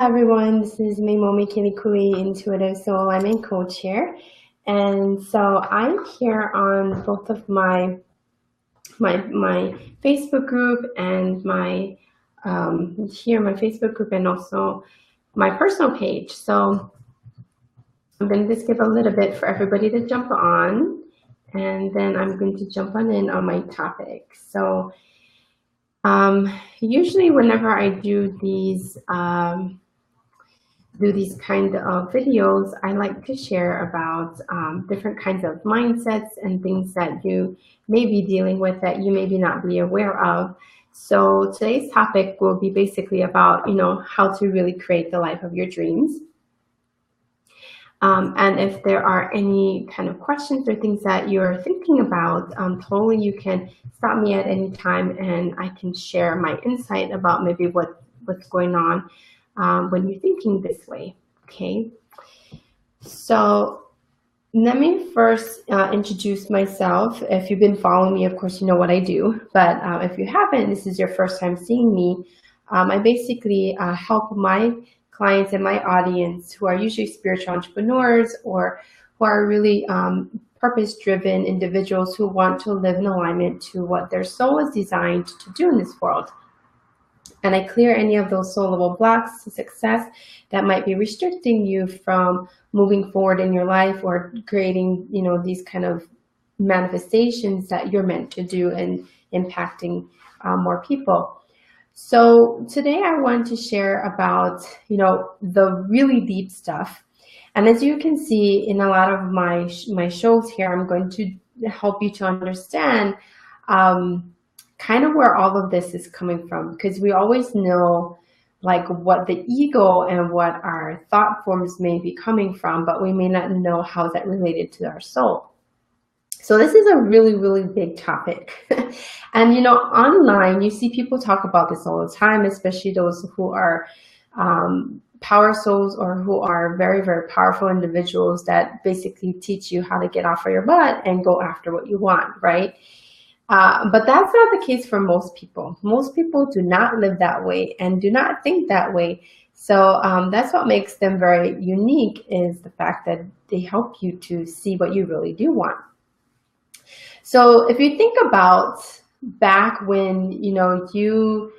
Hi everyone, this is Leimomi Keliikuli, Intuitive Soul Alignment Coach here. And so I'm here on both of my Facebook group and my Facebook group and also my personal page. So I'm going to just give a little bit for everybody to jump on, and then I'm going to jump on my topic. So usually whenever I do these kind of videos, I like to share about different kinds of mindsets and things that you may be dealing with that you maybe not be aware of. So today's topic will be basically about, how to really create the life of your dreams. And if there are any kind of questions or things that you're thinking about, totally you can stop me at any time and I can share my insight about maybe what's going on when you're thinking this way. Okay, so let me first introduce myself. If you've been following me, of course you know what I do, but if you haven't, this is your first time seeing me. I basically help my clients and my audience, who are usually spiritual entrepreneurs or who are really purpose-driven individuals who want to live in alignment to what their soul is designed to do in this world. And I clear any of those soul level blocks to success that might be restricting you from moving forward in your life or creating, these kind of manifestations that you're meant to do and impacting more people. So today I want to share about, the really deep stuff. And as you can see in a lot of my shows here, I'm going to help you to understand kind of where all of this is coming from, because we always know like what the ego and what our thought forms may be coming from, but we may not know how that related to our soul. So this is a really, really big topic. And, online, you see people talk about this all the time, especially those who are power souls or who are very, very powerful individuals that basically teach you how to get off of your butt and go after what you want, right? But that's not the case for most people. Most people do not live that way and do not think that way. So that's what makes them very unique, is the fact that they help you to see what you really do want. So if you think about back when, you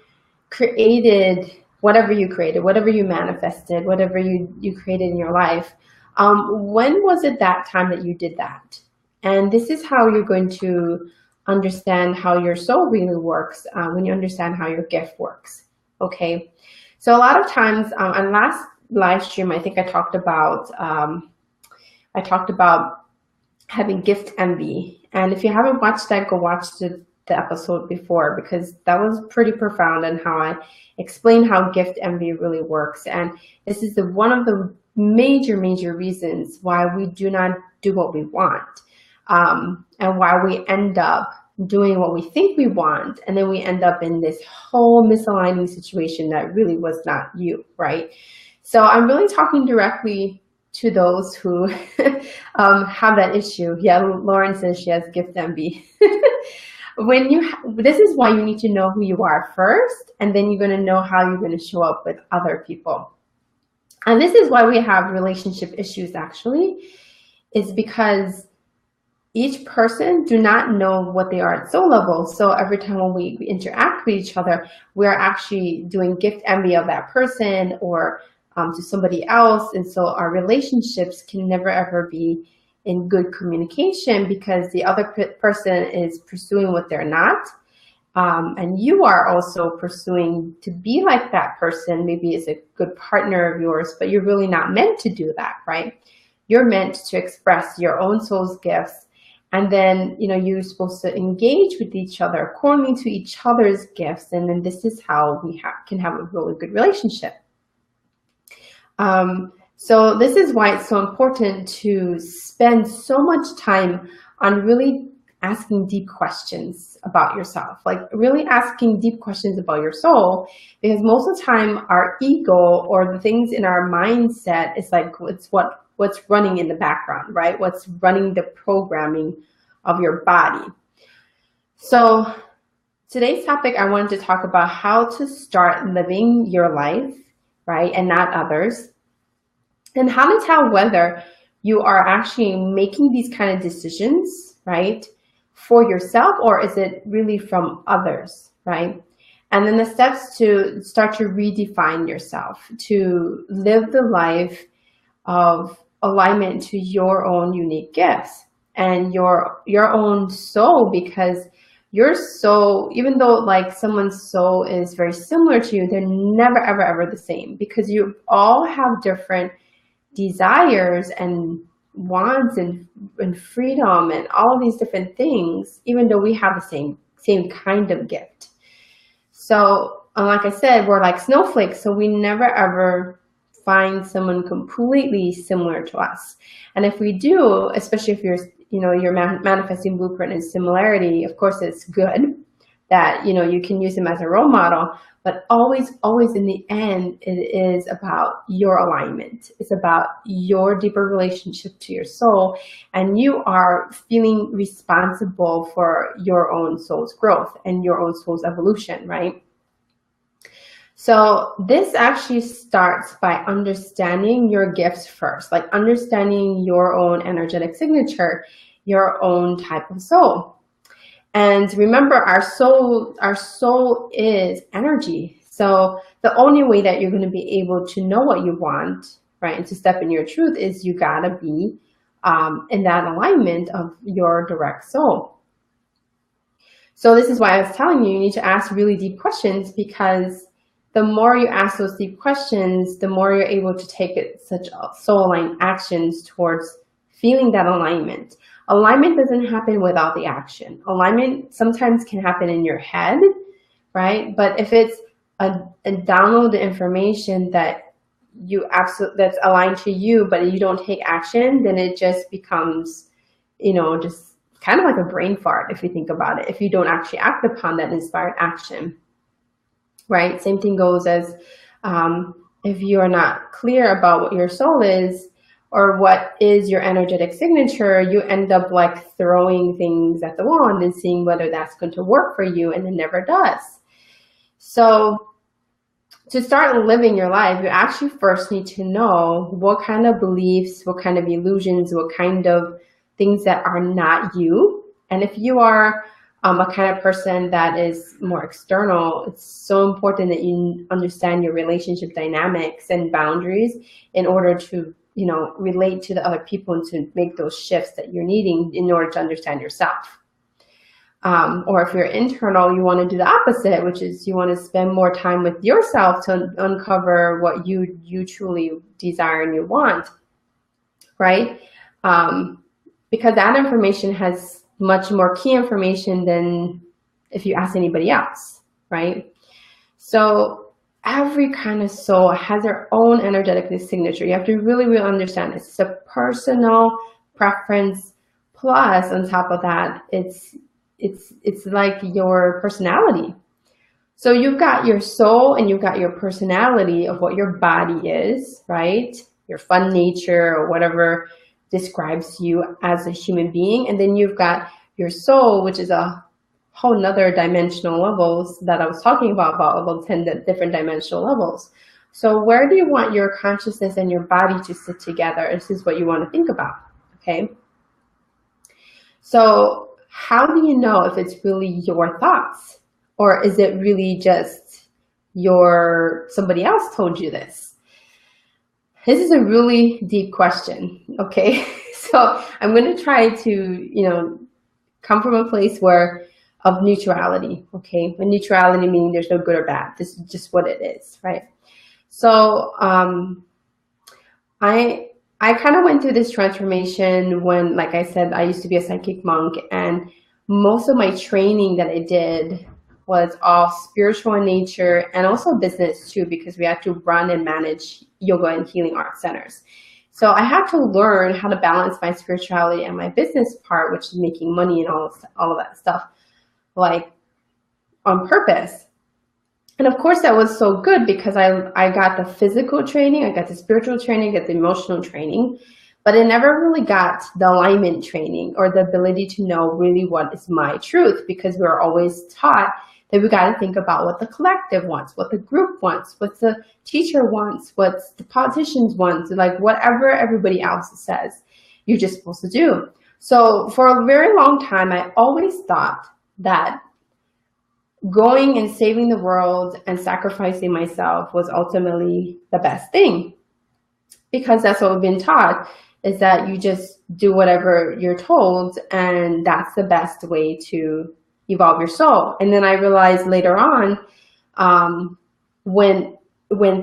created whatever you created, whatever you manifested, whatever you created in your life, when was it that time that you did that? And this is how you're going to understand how your soul really works when you understand how your gift works. Okay, so a lot of times on last live stream, I think I talked about having gift envy. And if you haven't watched that, go watch the episode before, because that was pretty profound and how I explain how gift envy really works. And this is one of the major reasons why we do not do what we want. And why we end up doing what we think we want, and then we end up in this whole misaligning situation that really was not you, right? So I'm really talking directly to those who have that issue. Yeah, Lauren says she has gift envy. This is why you need to know who you are first, and then you're going to know how you're going to show up with other people. And this is why we have relationship issues, actually, is because each person do not know what they are at soul level. So every time when we interact with each other, we're actually doing gift envy of that person or to somebody else. And so our relationships can never ever be in good communication, because the other person is pursuing what they're not. And you are also pursuing to be like that person, maybe as a good partner of yours, but you're really not meant to do that, right? You're meant to express your own soul's gifts. And then, you're supposed to engage with each other according to each other's gifts. And then this is how we can have a really good relationship. So this is why it's so important to spend so much time on really asking deep questions about yourself, like really asking deep questions about your soul, because most of the time our ego or the things in our mindset is like, it's what's running in the background, right? What's running the programming of your body. So today's topic, I wanted to talk about how to start living your life right? And not others. And how to tell whether you are actually making these kind of decisions, right, for yourself, or is it really from others, right? And then the steps to start to redefine yourself, to live the life of alignment to your own unique gifts and your own soul, because your soul, even though like someone's soul is very similar to you, they're never, ever, ever the same, because you all have different desires and wants and freedom and all these different things, even though we have the same kind of gift. So like I said, we're like snowflakes, so we never ever find someone completely similar to us. And if we do, especially if your manifesting blueprint is similarity, of course it's good that you can use them as a role model, but always in the end, it is about your alignment. It's about your deeper relationship to your soul, and you are feeling responsible for your own soul's growth and your own soul's evolution, right? So this actually starts by understanding your gifts first, like understanding your own energetic signature, your own type of soul. And remember, our soul is energy. So the only way that you're going to be able to know what you want, right, and to step in your truth is you got to be in that alignment of your direct soul. So this is why I was telling you, you need to ask really deep questions, because the more you ask those deep questions, the more you're able to take such soul-aligned actions towards feeling that alignment. Alignment doesn't happen without the action. Alignment sometimes can happen in your head, right? But if it's a download information that that's aligned to you, but you don't take action, then it just becomes, just kind of like a brain fart if you think about it, if you don't actually act upon that inspired action, right? Same thing goes as if you are not clear about what your soul is, or what is your energetic signature, you end up like throwing things at the wand and seeing whether that's going to work for you, and it never does. So to start living your life, you actually first need to know what kind of beliefs, what kind of illusions, what kind of things that are not you. And if you are a kind of person that is more external, it's so important that you understand your relationship dynamics and boundaries in order to relate to the other people and to make those shifts that you're needing in order to understand yourself. Or if you're internal, you want to do the opposite, which is you want to spend more time with yourself to uncover what you truly desire and you want, right? Because that information has much more key information than if you ask anybody else, right? So every kind of soul has their own energetic signature. You have to really, really understand this. It's a personal preference. Plus, on top of that, it's like your personality. So you've got your soul and you've got your personality of what your body is, right? Your fun nature or whatever describes you as a human being. And then you've got your soul, which is a whole nother dimensional levels that I was talking about 10 different dimensional levels. So where do you want your consciousness and your body to sit together? This is what you want to think about, okay? So how do you know if it's really your thoughts, or is it really just somebody else told you this? This is a really deep question, okay? So I'm going to try to, come from a place of neutrality, okay? And neutrality meaning there's no good or bad. This is just what it is, right? So I kind of went through this transformation when, like I said, I used to be a psychic monk, and most of my training that I did was all spiritual in nature and also business too, because we had to run and manage yoga and healing art centers. So I had to learn how to balance my spirituality and my business part, which is making money and all of that stuff, like on purpose. And of course that was so good because I got the physical training, I got the spiritual training, I got the emotional training. But I never really got the alignment training or the ability to know really what is my truth, because we're always taught that we got to think about what the collective wants, what the group wants, what the teacher wants, what the politicians want, like whatever everybody else says you're just supposed to do. So for a very long time, I always thought that going and saving the world and sacrificing myself was ultimately the best thing, because that's what we've been taught, is that you just do whatever you're told, and that's the best way to evolve your soul. And then I realized later on, when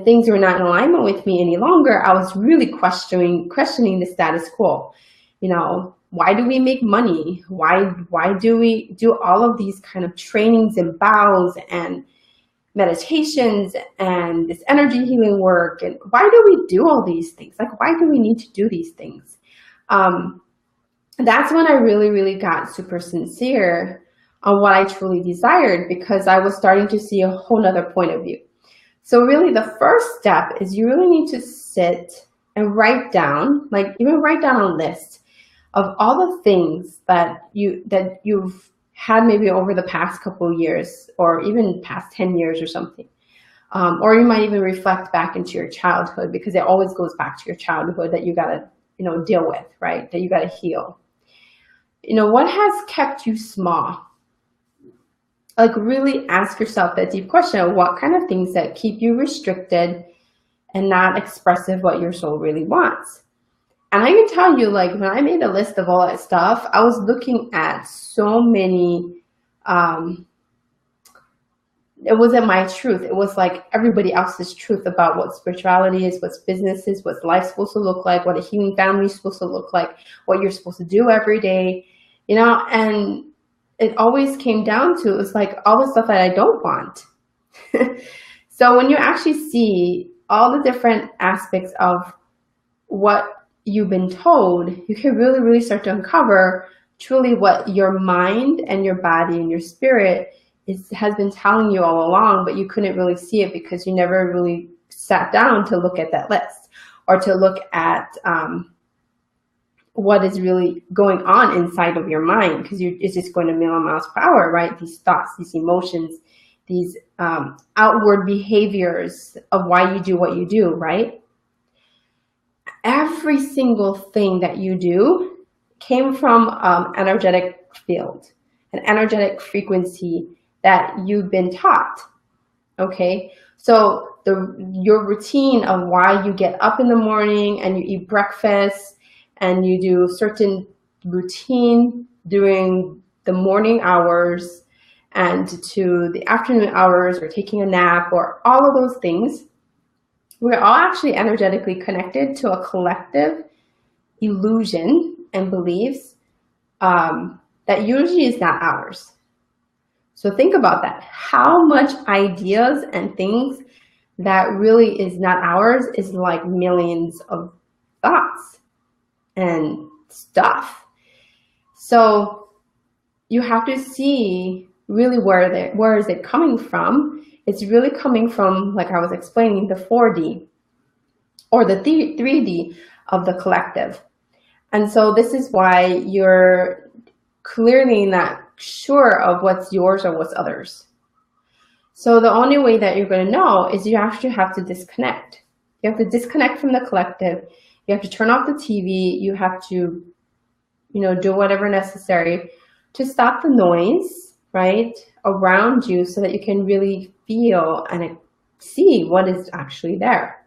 things were not in alignment with me any longer, I was really questioning the status quo. You know, why do we make money? Why do we do all of these kind of trainings and bows and meditations and this energy healing work? And why do we do all these things? Like, why do we need to do these things? That's when I really got super sincere on what I truly desired, because I was starting to see a whole nother point of view. So really the first step is you really need to sit and write down, like even write down a list of all the things that you've had maybe over the past couple of years, or even past 10 years or something. Or you might even reflect back into your childhood, because it always goes back to your childhood that you gotta, you know, deal with, right? That you gotta heal. You know, what has kept you small? Like really ask yourself that deep question of what kind of things that keep you restricted and not expressive what your soul really wants. And I can tell you, like, when I made a list of all that stuff, I was looking at so many, it wasn't my truth. It was like everybody else's truth about what spirituality is, what's business is, what's life supposed to look like, what a healing family is supposed to look like, what you're supposed to do every day, you know, and it always came down to, it's like all the stuff that I don't want. So when you actually see all the different aspects of what you've been told, you can really start to uncover truly what your mind and your body and your spirit has been telling you all along, but you couldn't really see it because you never really sat down to look at that list or to look at what is really going on inside of your mind, because it's just going a million miles per hour, right? These thoughts, these emotions, these outward behaviors of why you do what you do, right? Every single thing that you do came from energetic field, an energetic frequency that you've been taught, okay? So your routine of why you get up in the morning and you eat breakfast and you do certain routine during the morning hours and to the afternoon hours, or taking a nap, or all of those things, we're all actually energetically connected to a collective illusion and beliefs that usually is not ours. So think about that. How much ideas and things that really is not ours is like millions of thoughts and stuff. So you have to see really where is it coming from. It's really coming from, like I was explaining, the 4D or the 3D of the collective. And so this is why you're clearly not sure of what's yours or what's others. So the only way that you're going to know is you actually have to disconnect. You have to disconnect from the collective. You have to turn off the TV. You have to, you know, do whatever necessary to stop the noise, right, around you, so that you can really feel and see what is actually there.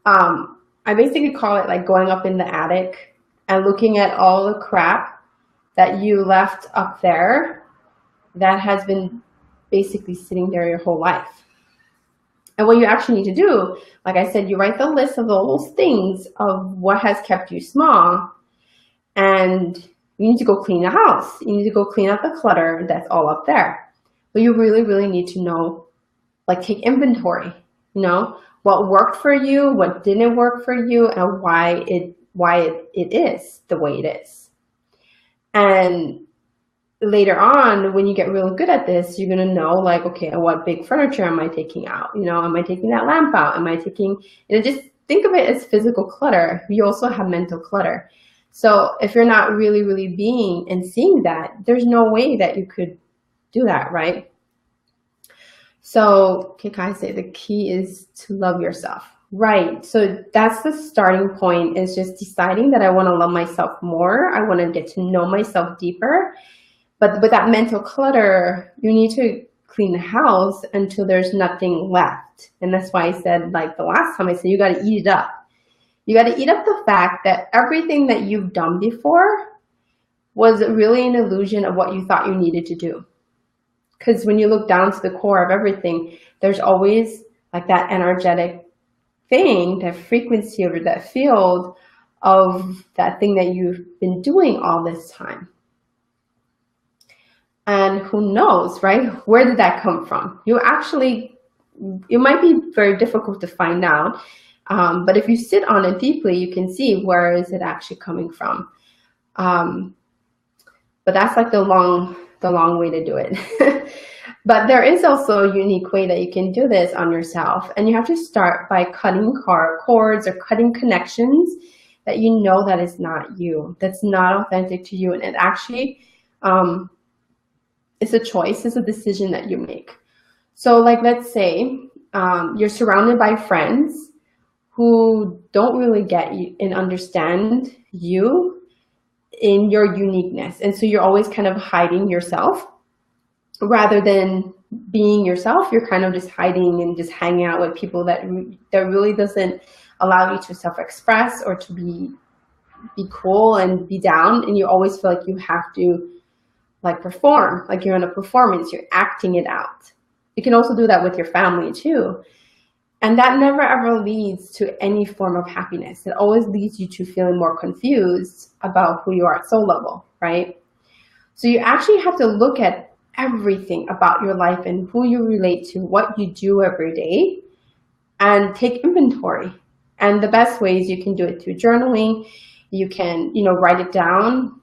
I basically call it like going up in the attic and looking at all the crap that you left up there that has been basically sitting there your whole life. And what you actually need to do, like I said, you write the list of all those things of what has kept you small, and you need to go clean the house. You need to go clean up the clutter that's all up there. But you really need to know, like, take inventory, you know, what worked for you, what didn't work for you, and why it is the way it is. And later on, when you get really good at this, you're going to know, like, okay, what big furniture am I taking out? You know, am I taking that lamp out? Am I taking, you know, just think of it as physical clutter. You also have mental clutter. So if you're not really, really being and seeing that, there's no way that you could do that, right? So, Kikai say the key is to love yourself. Right. So that's the starting point, is just deciding that I want to love myself more. I want to get to know myself deeper. But with that mental clutter, you need to clean the house until there's nothing left. And that's why I said, like the last time, I said, you got to eat it up. You got to eat up the fact that everything that you've done before was really an illusion of what you thought you needed to do. Because when you look down to the core of everything, there's always like that energetic thing, that frequency or that field of that thing that you've been doing all this time. And who knows, right? Where did that come from? It might be very difficult to find out. But if you sit on it deeply, you can see where is it actually coming from. But that's like the long way to do it. But there is also a unique way that you can do this on yourself. And you have to start by cutting cords or cutting connections that you know that is not you, that's not authentic to you. And it actually, it's a choice, it's a decision that you make. So like, let's say you're surrounded by friends who don't really get you and understand you in your uniqueness. And so you're always kind of hiding yourself. Rather than being yourself, you're kind of just hiding and just hanging out with people that really doesn't allow you to self-express or to be cool and be down. And you always feel like you have to like perform, like you're in a performance, you're acting it out. You can also do that with your family too. And that never ever leads to any form of happiness. It always leads you to feeling more confused about who you are at soul level, right? So you actually have to look at everything about your life and who you relate to, what you do every day, and take inventory. And the best ways you can do it through journaling. You can, write it down.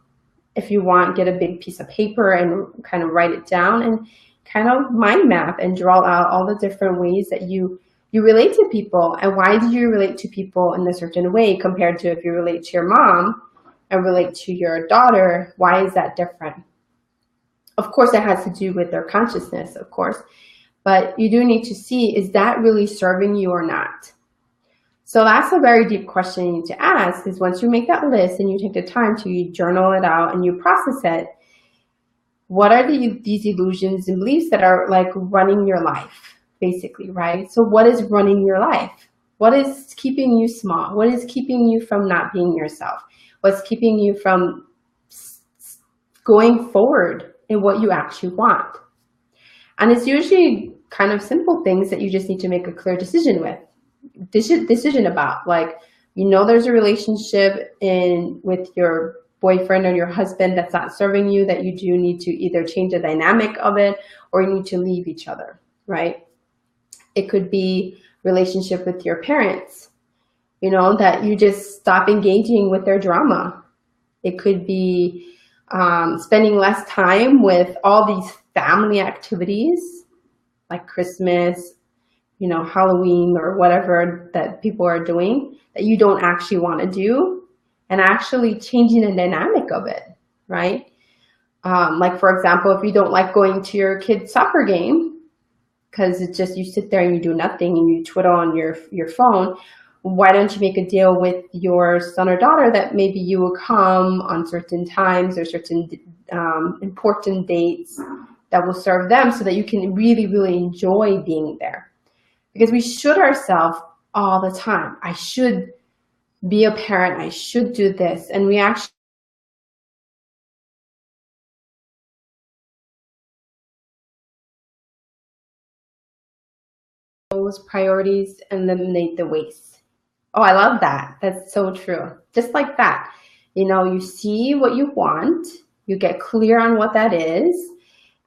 If you want, get a big piece of paper and kind of write it down and kind of mind map and draw out all the different ways that you relate to people. And why do you relate to people in a certain way compared to if you relate to your mom and relate to your daughter? Why is that different? Of course, it has to do with their consciousness, of course, but you do need to see, is that really serving you or not? So that's a very deep question you need to ask, is once you make that list and you take the time to journal it out and you process it, what are these illusions and beliefs that are like running your life, basically, right? So what is running your life? What is keeping you small? What is keeping you from not being yourself? What's keeping you from going forward in what you actually want? And it's usually kind of simple things that you just need to make a clear decision about. Like, there's a relationship with your boyfriend or your husband that's not serving you, that you do need to either change the dynamic of it or you need to leave each other, right? It could be relationship with your parents, that you just stop engaging with their drama. It could be spending less time with all these family activities like Christmas, Halloween or whatever that people are doing that you don't actually want to do, and actually changing the dynamic of it, right? Like, for example, if you don't like going to your kid's soccer game because it's just you sit there and you do nothing and you twiddle on your phone, why don't you make a deal with your son or daughter that maybe you will come on certain times or certain important dates that will serve them so that you can really, really enjoy being there? Because we should ourselves all the time. I should be a parent. I should do this. And we actually those priorities eliminate the waste. Oh, I love that. That's so true. Just like that. You see what you want, you get clear on what that is,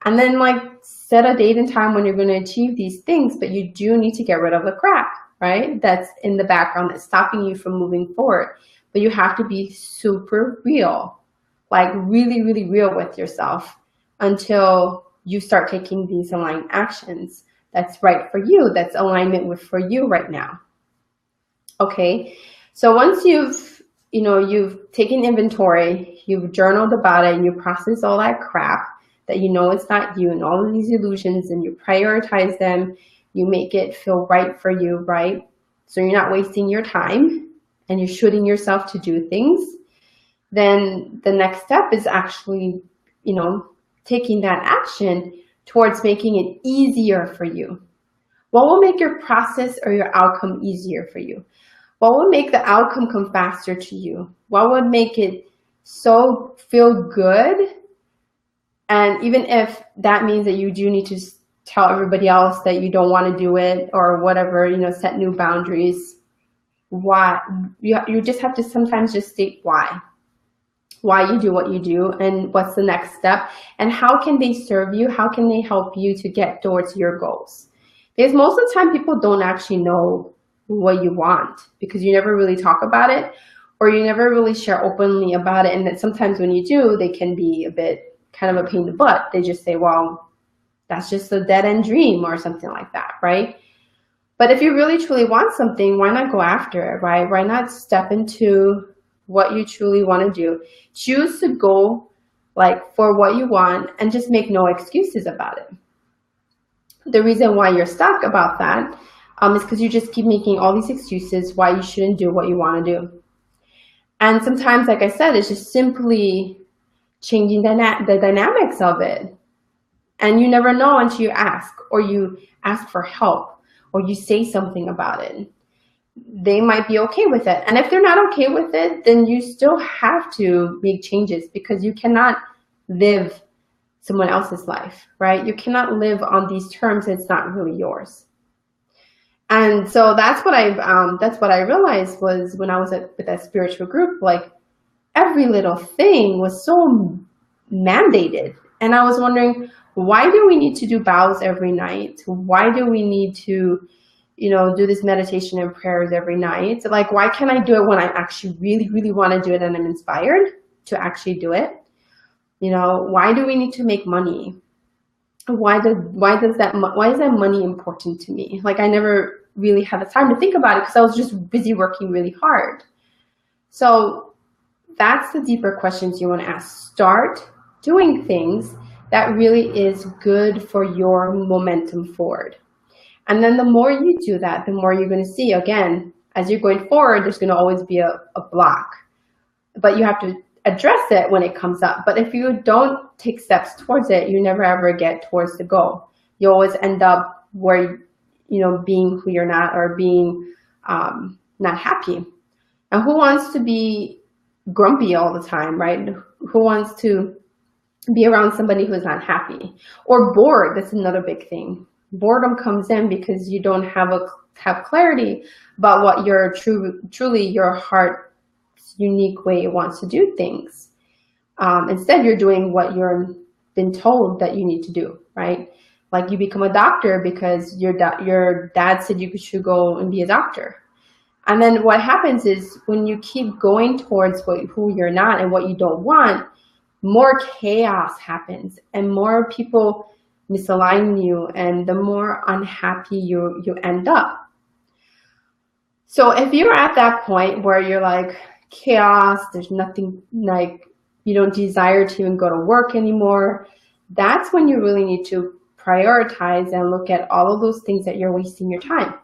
and then like set a date and time when you're going to achieve these things, but you do need to get rid of the crap, right? That's in the background that's stopping you from moving forward. But you have to be super real, like really, really real with yourself until you start taking these aligned actions that's right for you, that's alignment with for you right now. Okay, so once you've taken inventory, you've journaled about it, and you process all that crap that you know it's not you and all of these illusions, and you prioritize them, you make it feel right for you, right? So you're not wasting your time and you're shooting yourself to do things. Then the next step is actually, taking that action towards making it easier for you. What will make your process or your outcome easier for you? What would make the outcome come faster to you? What would make it so feel good? And even if that means that you do need to tell everybody else that you don't want to do it or whatever, set new boundaries. Why? You just have to sometimes just state why you do what you do and what's the next step and how can they serve you? How can they help you to get towards your goals? Because most of the time people don't actually know what you want because you never really talk about it or you never really share openly about it. And then sometimes when you do, they can be a bit kind of a pain in the butt. They just say, well, that's just a dead-end dream or something like that, right? But if you really truly want something, why not go after it, right? Why not step into what you truly want to do? Choose to go for what you want and just make no excuses about it. The reason why you're stuck about that is because you just keep making all these excuses why you shouldn't do what you want to do. And sometimes, like I said, it's just simply changing the dynamics of it. And you never know until you ask, or you ask for help, or you say something about it. They might be okay with it. And if they're not okay with it, then you still have to make changes because you cannot live someone else's life, right? You cannot live on these terms. It's not really yours. And so that's what I realized was when I was with that spiritual group, every little thing was so mandated. And I was wondering, why do we need to do vows every night? Why do we need to, do this meditation and prayers every night? Why can't I do it when I actually really, really want to do it and I'm inspired to actually do it? Why do we need to make money? Why is that money important to me? I never really had the time to think about it because I was just busy working really hard. So that's the deeper questions you want to ask. Start doing things that really is good for your momentum forward. And then the more you do that, the more you're going to see, again, as you're going forward, there's going to always be a block. But you have to address it when it comes up. But if you don't take steps towards it, you never ever get towards the goal. You always end up where, being who you're not or being not happy. And who wants to be grumpy all the time, right? Who wants to be around somebody who's not happy or bored? That's another big thing. Boredom comes in because you don't have clarity about what your truly your heart's unique way it wants to do things. Instead, you're doing what you're been told that you need to do, right? Like you become a doctor because your dad said you should go and be a doctor. And then what happens is when you keep going towards who you're not and what you don't want, more chaos happens and more people misalign you and the more unhappy you end up. So if you're at that point where you're like chaos, there's nothing, you don't desire to even go to work anymore, that's when you really need to prioritize and look at all of those things that you're wasting your time.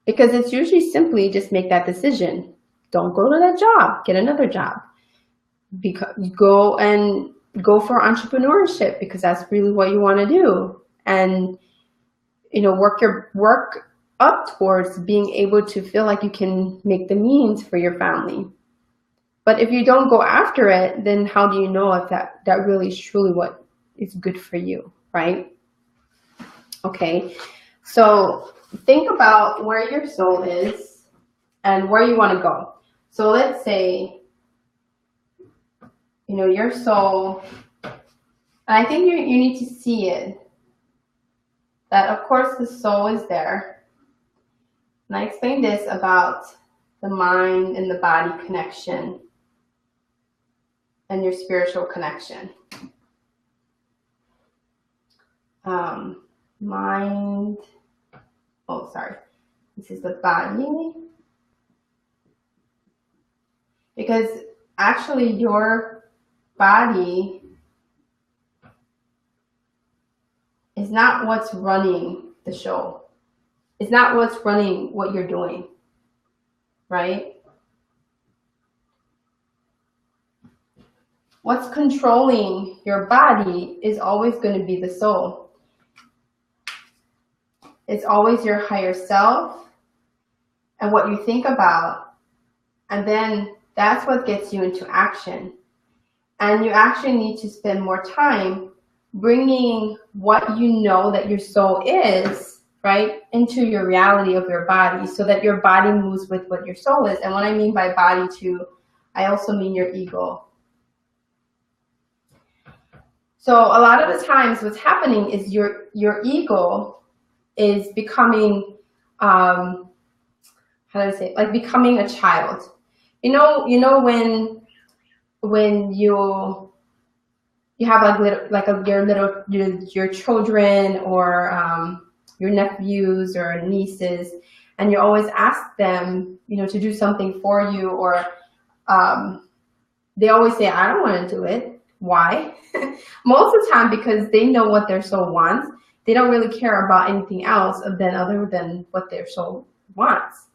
Because it's usually simply just make that decision. Don't go to that job, get another job. Go for entrepreneurship because that's really what you want to do. And, work up towards being able to feel like you can make the means for your family. But if you don't go after it, then how do you know if that really is truly what is good for you, right? Okay, so think about where your soul is and where you want to go. So let's say, your soul, and I think you need to see it, that of course the soul is there. And I explained this about the mind and the body connection and your spiritual connection. This is the body. Because actually your body is not what's running the show. It's not what's running what you're doing, right? What's controlling your body is always going to be the soul. It's always your higher self and what you think about. And then that's what gets you into action. And you actually need to spend more time bringing what you know that your soul is, right, into your reality of your body, so that your body moves with what your soul is. And what I mean by body too, I also mean your ego. So a lot of the times what's happening is your ego is becoming, how do I say it? Like becoming a child. You know when you have your children or your nephews or nieces, and you always ask them, to do something for you, or they always say, I don't want to do it. Why? Most of the time because they know what their soul wants. They don't really care about anything else other than what their soul wants.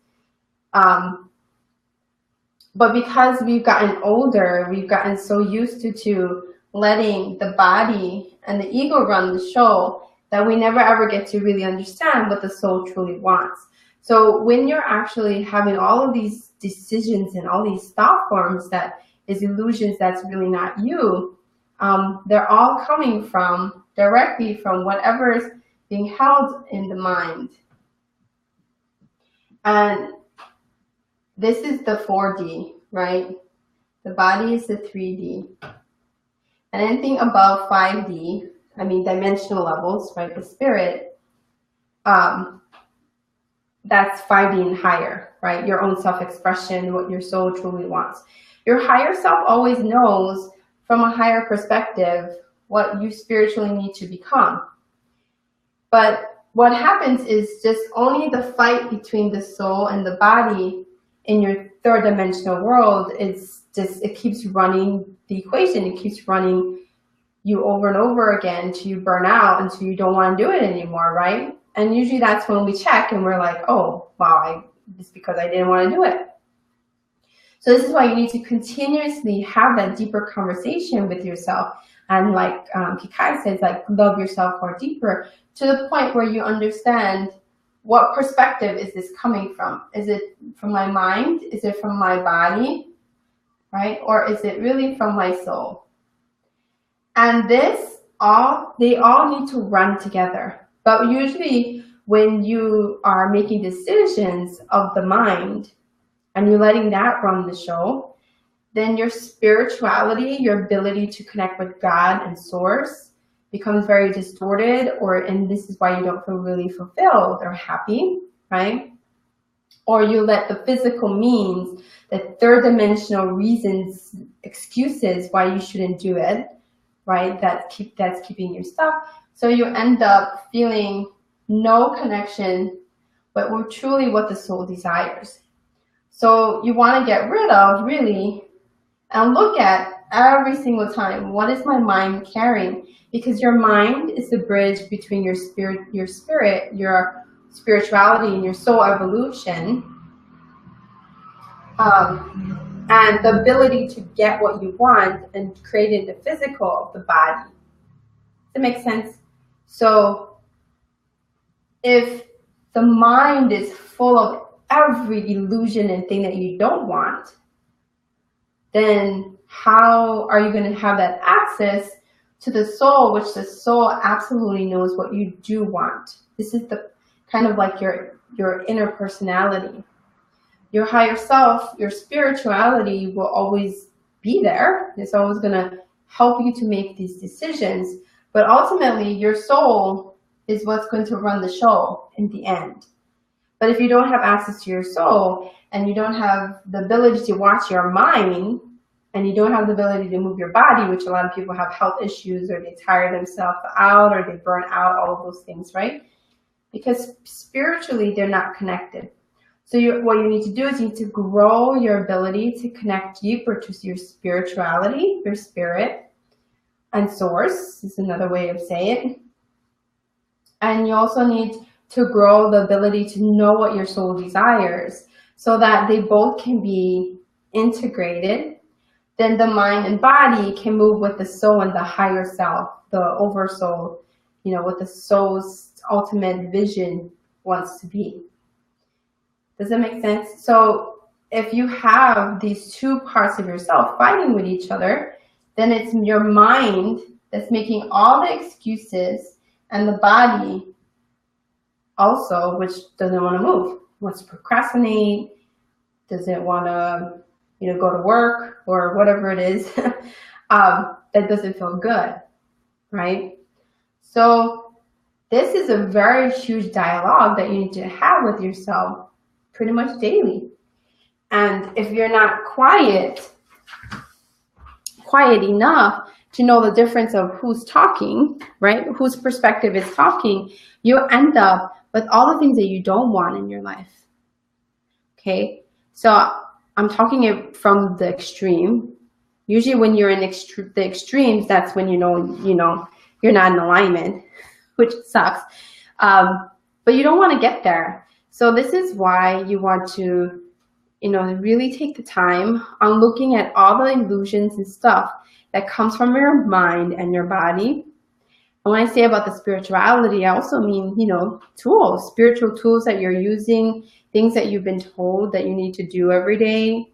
But because we've gotten older, we've gotten so used to letting the body and the ego run the show that we never ever get to really understand what the soul truly wants. So when you're actually having all of these decisions and all these thought forms that is illusions that's really not you, they're all coming directly from whatever's being held in the mind. And this is the 4D, right? The body is the 3D. And anything above 5D, I mean dimensional levels, right? The spirit, that's 5D and higher, right? Your own self-expression, what your soul truly wants. Your higher self always knows from a higher perspective what you spiritually need to become. But what happens is just only the fight between the soul and the body in your third dimensional world is just, it keeps running the equation. It keeps running you over and over again until you burn out, until you don't want to do it anymore, right? And usually that's when we check and we're like, oh, wow, it's because I didn't want to do it. So this is why you need to continuously have that deeper conversation with yourself. And like Kikai says, like love yourself more deeper, to the point where you understand, what perspective is this coming from? Is it from my mind? Is it from my body? Right? Or is it really from my soul? And they all need to run together. But usually when you are making decisions of the mind and you're letting that run the show, then your spirituality, your ability to connect with God and source becomes very distorted, and this is why you don't feel really fulfilled or happy, right? Or you let the physical means, the third dimensional reasons, excuses why you shouldn't do it, right? That's keeping you stuck. So you end up feeling no connection, but truly what the soul desires. So you want to get rid of, really, and look at every single time, what is my mind carrying? Because your mind is the bridge between your spirit, your spirituality, and your soul evolution, and the ability to get what you want and create it in the physical of the body. Does that make sense? So if the mind is full of every illusion and thing that you don't want, then how are you going to have that access to the soul, which the soul absolutely knows what you do want? This is the kind of like your inner personality. Your higher self, your spirituality will always be there. It's always going to help you to make these decisions. But ultimately, your soul is what's going to run the show in the end. But if you don't have access to your soul, and you don't have the ability to watch your mind, and you don't have the ability to move your body, which a lot of people have health issues, or they tire themselves out, or they burn out, all of those things, right? because spiritually they're not connected. So what you need to do is you need to grow your ability to connect deeper to your spirituality, your spirit, and source is another way of saying it. And you also need to grow the ability to know what your soul desires so that they both can be integrated. Then the mind and body can move with the soul and the higher self, the oversoul, you know, what the soul's ultimate vision wants to be. Does that make sense? So if you have these two parts of yourself fighting with each other, then it's your mind that's making all the excuses, and the body also, which doesn't want to move, wants to procrastinate, doesn't want to, you know, go to work or whatever it is, that doesn't feel good, right? So this is a very huge dialogue that you need to have with yourself pretty much daily. And if you're not quiet enough to know the difference of who's talking, right? Whose perspective is talking, you end up with all the things that you don't want in your life. Okay, so I'm talking it from the extreme. Usually when you're in the extremes, that's when you know you're not in alignment, which sucks. But you don't want to get there. So this is why you want to, you know, really take the time on looking at all the illusions and stuff that comes from your mind and your body. And when I say about the spirituality, I also mean, you know, tools, spiritual tools that you're using, things that you've been told that you need to do every day.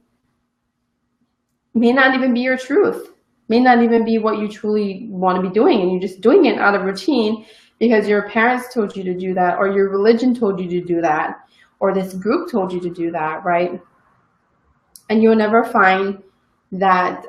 May not even be your truth, may not even be what you truly want to be doing, and you're just doing it out of routine because your parents told you to do that, or your religion told you to do that, or this group told you to do that, right? And you'll never find that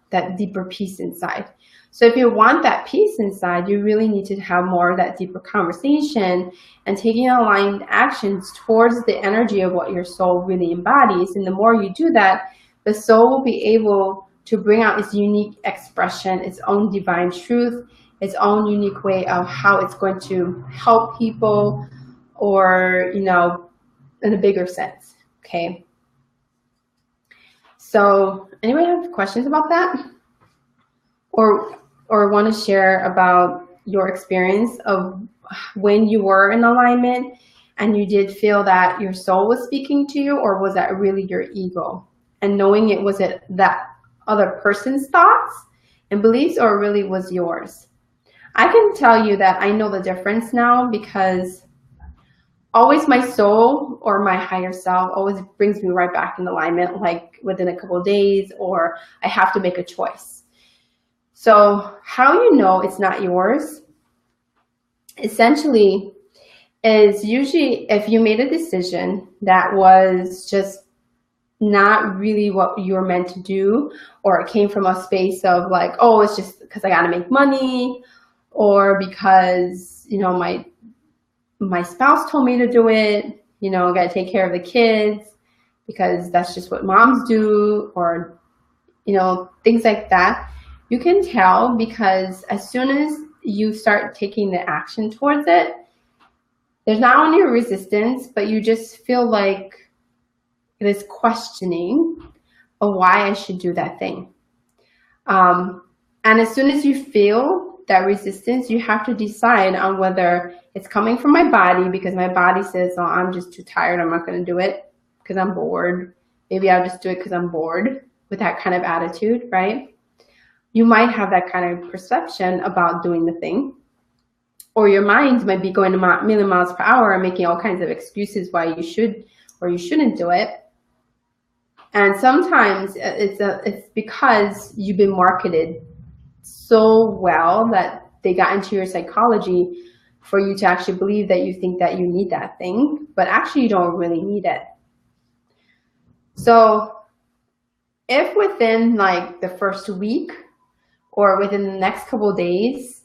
that deeper peace inside. So if you want that peace inside, you really need to have more of that deeper conversation and taking aligned actions towards the energy of what your soul really embodies. And the more you do that, the soul will be able to bring out its unique expression, its own divine truth, its own unique way of how it's going to help people, or, you know, in a bigger sense, okay? So anybody have questions about that? Or want to share about your experience of when you were in alignment and you did feel that your soul was speaking to you, or was that really your ego? And knowing it, was it that other person's thoughts and beliefs, or really was yours? I can tell you that I know the difference now, because always my soul or my higher self always brings me right back in alignment, like within a couple of days, or I have to make a choice. So how you know it's not yours, essentially, is usually if you made a decision that was just not really what you were meant to do, or it came from a space of like, oh, it's just because I got to make money, or because, you know, my spouse told me to do it, you know, I got to take care of the kids because that's just what moms do, or, you know, things like that. You can tell because as soon as you start taking the action towards it, there's not only a resistance, but you just feel like this questioning of why I should do that thing. And as soon as you feel that resistance, you have to decide on whether it's coming from my body, because my body says, oh, I'm just too tired, I'm not going to do it because I'm bored. Maybe I'll just do it because I'm bored, with that kind of attitude, right? You might have that kind of perception about doing the thing, or your mind might be going a million miles per hour and making all kinds of excuses why you should or you shouldn't do it. And sometimes it's because you've been marketed so well that they got into your psychology for you to actually believe that you think that you need that thing, but actually you don't really need it. So if within like the first week or within the next couple of days,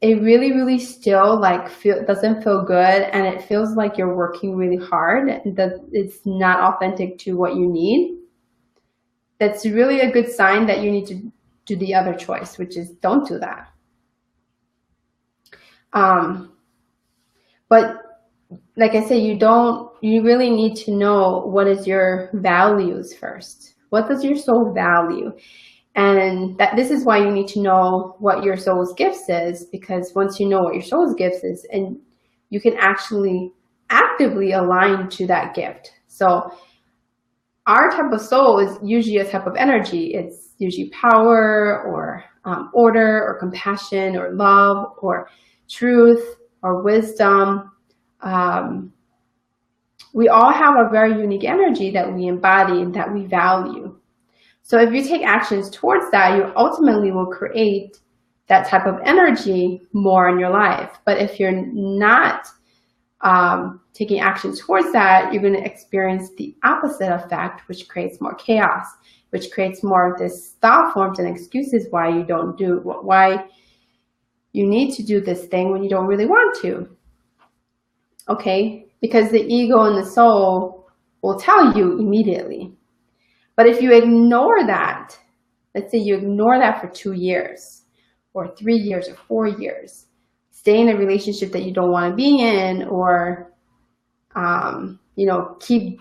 it really, really still like doesn't feel good, and it feels like you're working really hard, that it's not authentic to what you need, that's really a good sign that you need to do the other choice, which is don't do that. But like I said, you really need to know what is your values first. What does your soul value? And this is why you need to know what your soul's gifts is, because once you know what your soul's gifts is, and you can actually actively align to that gift. So our type of soul is usually a type of energy. It's usually power or order or compassion or love or truth or wisdom. We all have a very unique energy that we embody and that we value. So if you take actions towards that, you ultimately will create that type of energy more in your life. But if you're not taking action towards that, you're going to experience the opposite effect, which creates more chaos, which creates more of this thought forms and excuses why you don't do, why you need to do this thing when you don't really want to. Okay? Because the ego and the soul will tell you immediately. But if you ignore that, let's say you ignore that for 2 years or 3 years or 4 years, stay in a relationship that you don't want to be in, or keep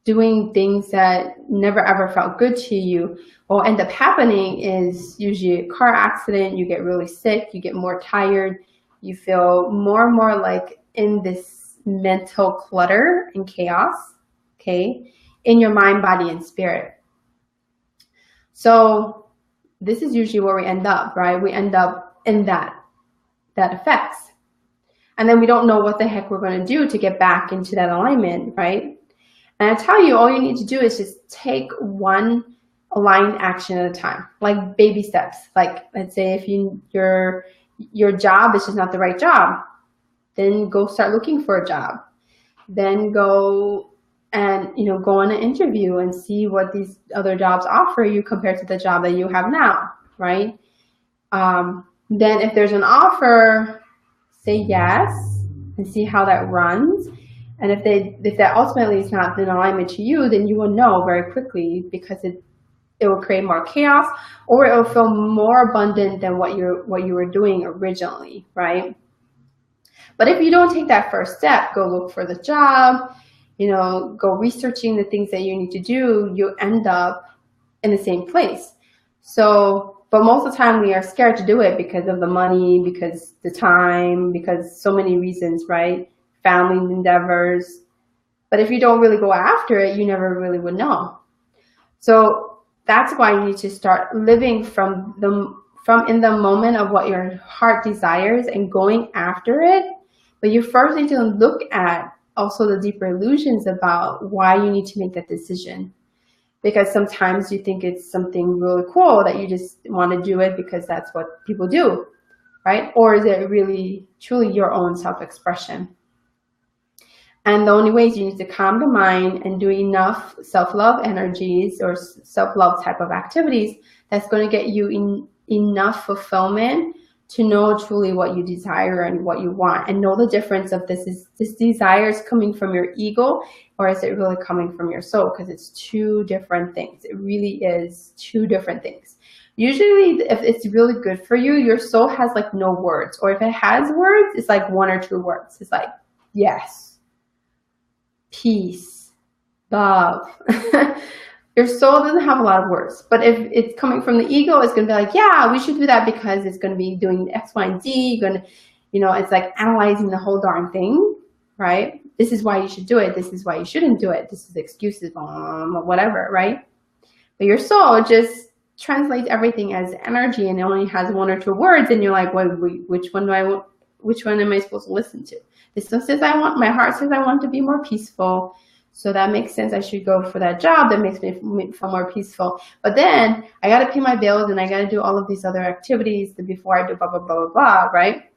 doing things that never ever felt good to you, what will end up happening is usually a car accident. You get really sick, you get more tired, you feel more and more like in this mental clutter and chaos, okay, in your mind, body, and spirit. So this is usually where we end up, right? We end up in that effects. And then we don't know what the heck we're going to do to get back into that alignment, right? And I tell you, all you need to do is just take one aligned action at a time, like baby steps. Like, let's say if your job is just not the right job, then go start looking for a job. Then go and go on an interview and see what these other jobs offer you compared to the job that you have now, right? Then if there's an offer, say yes and see how that runs. And if that ultimately is not in alignment to you, then you will know very quickly, because it will create more chaos, or it will feel more abundant than what you were doing originally, right? But if you don't take that first step, go look for the job, go researching the things that you need to do, you end up in the same place. So, but most of the time we are scared to do it because of the money, because the time, because so many reasons, right? Family endeavors. But if you don't really go after it, you never really would know. So that's why you need to start living from in the moment of what your heart desires and going after it. But you first need to look at also the deeper illusions about why you need to make that decision. Because sometimes you think it's something really cool that you just want to do it because that's what people do, right? Or is it really truly your own self-expression? And the only way is you need to calm the mind and do enough self-love energies or self-love type of activities that's going to get you enough fulfillment to know truly what you desire and what you want, and know the difference of this desire is coming from your ego, or is it really coming from your soul? Because it's two different things. It really is two different things. Usually if it's really good for you, your soul has like no words, or if it has words, it's like 1 or 2 words. It's like, yes, peace, love. Your soul doesn't have a lot of words, but if it's coming from the ego, it's going to be like, yeah, we should do that because it's going to be doing X, Y, and Z. You're going to, it's like analyzing the whole darn thing, right? This is why you should do it. This is why you shouldn't do it. This is excuses, whatever, right? But your soul just translates everything as energy, and it only has 1 or 2 words, and you're like, well, which one am I supposed to listen to? This one says my heart says I want to be more peaceful. So that makes sense. I should go for that job that makes me feel more peaceful. But then I got to pay my bills and I got to do all of these other activities before I do blah, blah, blah, blah, blah, right?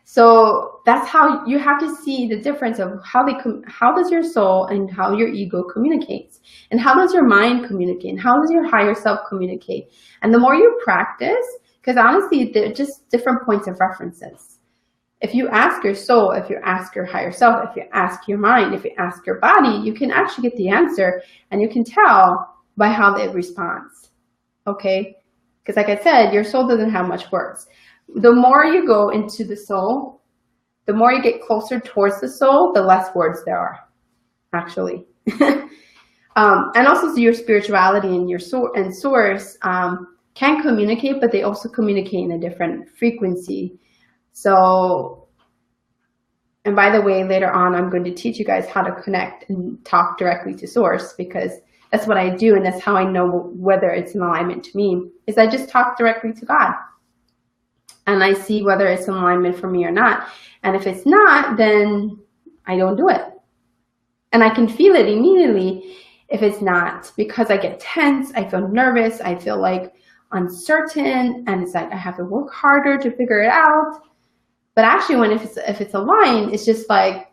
So that's how you have to see the difference of how does your soul and how your ego communicates, and how does your mind communicate, and how does your higher self communicate. And the more you practice, because honestly, they're just different points of references. If you ask your soul, if you ask your higher self, if you ask your mind, if you ask your body, you can actually get the answer, and you can tell by how it responds, okay? Because like I said, your soul doesn't have much words. The more you go into the soul, the more you get closer towards the soul, the less words there are, actually. And also your spirituality and your source can communicate, but they also communicate in a different frequency. So, and by the way, later on, I'm going to teach you guys how to connect and talk directly to source, because that's what I do. And that's how I know whether it's in alignment to me, is I just talk directly to God. And I see whether it's in alignment for me or not. And if it's not, then I don't do it. And I can feel it immediately if it's not, because I get tense, I feel nervous, I feel like uncertain, and it's like I have to work harder to figure it out. But actually, when if it's aligned, it's just like,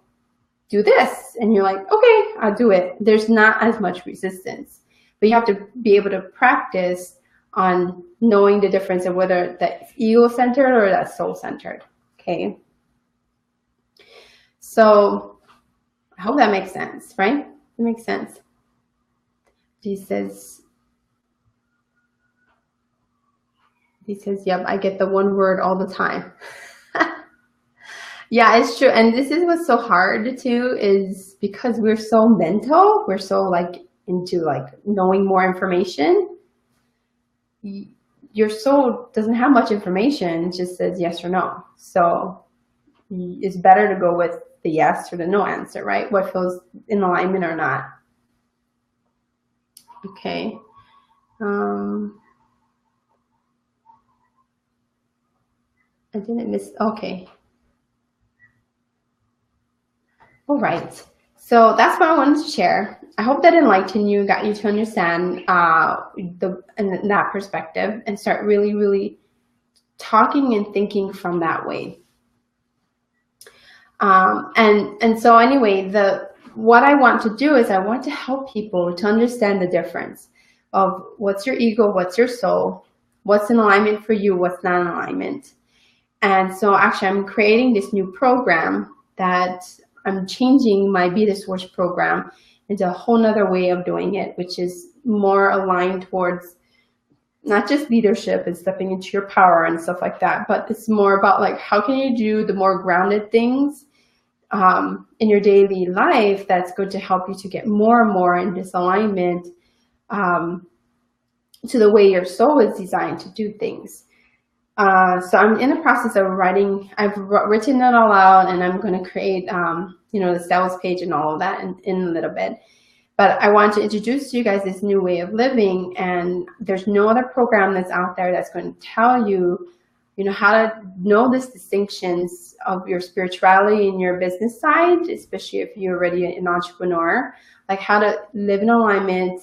do this, and you're like, okay, I'll do it. There's not as much resistance, but you have to be able to practice on knowing the difference of whether that's ego-centered or that's soul-centered. Okay. So I hope that makes sense, right? It makes sense. He says, yep, I get the one word all the time. Yeah, it's true. And this is what's so hard too, is because we're so mental, we're so like into like knowing more information. Your soul doesn't have much information, it just says yes or no. So it's better to go with the yes or the no answer, right? What feels in alignment or not. Okay. I didn't miss, okay. All right. So that's what I wanted to share. I hope that enlightened you, got you to understand that perspective, and start really, really talking and thinking from that way. And so anyway, what I want to do is I want to help people to understand the difference of what's your ego, what's your soul, what's in alignment for you, what's not in alignment. And so actually I'm creating this new program that I'm changing my Be the Source program into a whole nother way of doing it, which is more aligned towards not just leadership and stepping into your power and stuff like that, but it's more about like, how can you do the more grounded things in your daily life that's going to help you to get more and more in this alignment to the way your soul is designed to do things. So I'm in the process of writing, I've written it all out, and I'm going to create, you know, the sales page and all of that in a little bit. But I want to introduce to you guys this new way of living, and there's no other program that's out there that's going to tell you, you know, how to know these distinctions of your spirituality and your business side, especially if you're already an entrepreneur, like how to live in alignment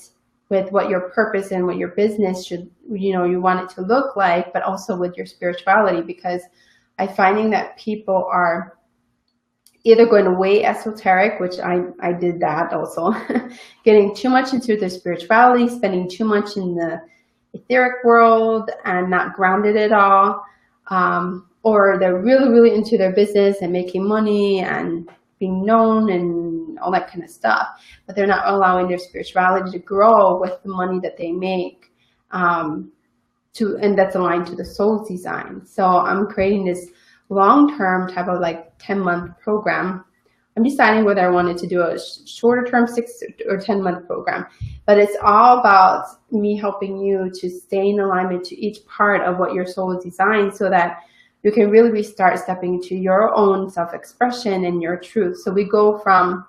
with what your purpose and what your business should, you know, you want it to look like, but also with your spirituality, because I'm finding that people are either going way esoteric, which I did that also, getting too much into their spirituality, spending too much in the etheric world and not grounded at all, or they're really, really into their business and making money and being known and all that kind of stuff, but they're not allowing their spirituality to grow with the money that they make, and that's aligned to the soul's design. So I'm creating this long-term type of like 10-month program. I'm deciding whether I wanted to do a shorter term 6 or 10-month program, but it's all about me helping you to stay in alignment to each part of what your soul is designed, so that you can really start stepping into your own self-expression and your truth. So we go from